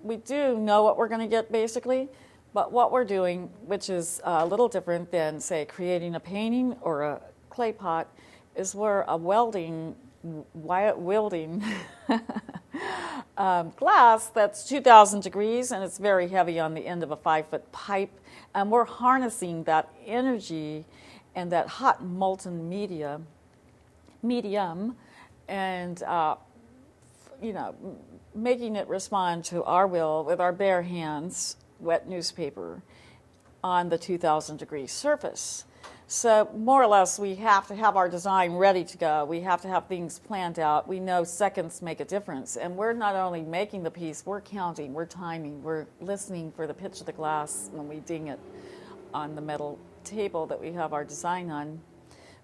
We do know what we're going to get basically, but what we're doing, which is a little different than, say, creating a painting or a clay pot, is we're wielding glass that's 2,000 degrees, and it's very heavy on the end of a 5-foot pipe, and we're harnessing that energy and that hot molten medium, and making it respond to our will with our bare hands, wet newspaper, on the 2,000 degree surface. So more or less, we have to have our design ready to go. We have to have things planned out. We know seconds make a difference. And we're not only making the piece, we're counting, we're timing, we're listening for the pitch of the glass when we ding it on the metal table that we have our design on,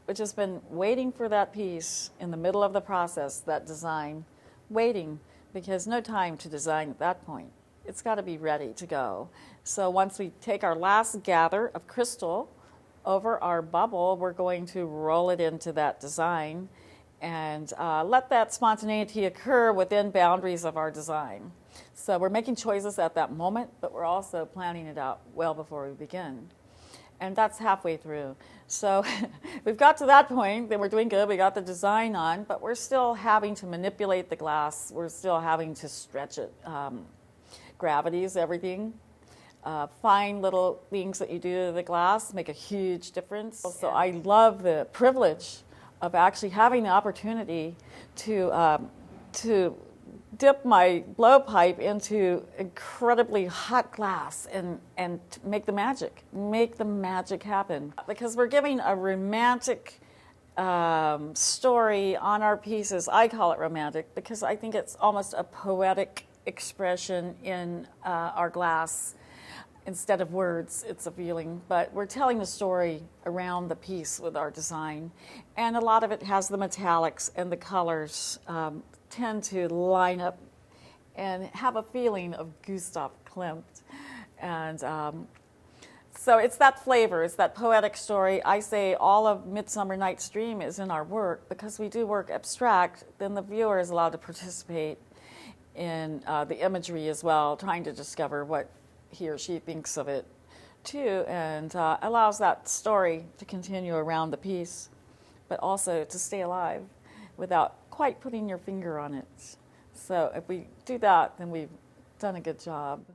which has been waiting for that piece in the middle of the process, that design, waiting, because no time to design at that point. It's got to be ready to go. So once we take our last gather of crystal over our bubble, we're going to roll it into that design and let that spontaneity occur within boundaries of our design. So we're making choices at that moment, but we're also planning it out well before we begin. And that's halfway through. So we've got to that point, then we're doing good, we got the design on, but we're still having to manipulate the glass, we're still having to stretch it. Gravity is everything. Fine little things that you do to the glass make a huge difference. So I love the privilege of actually having the opportunity to dip my blowpipe into incredibly hot glass and make the magic happen. Because we're giving a romantic story on our pieces. I call it romantic because I think it's almost a poetic expression in our glass. Instead of words, it's a feeling, but we're telling the story around the piece with our design. And a lot of it has the metallics, and the colors tend to line up and have a feeling of Gustav Klimt. And so it's that flavor, it's that poetic story. I say all of Midsummer Night's Dream is in our work because we do work abstract, then the viewer is allowed to participate in the imagery as well, trying to discover what he or she thinks of it too, and allows that story to continue around the piece, but also to stay alive without quite putting your finger on it. So if we do that, then we've done a good job.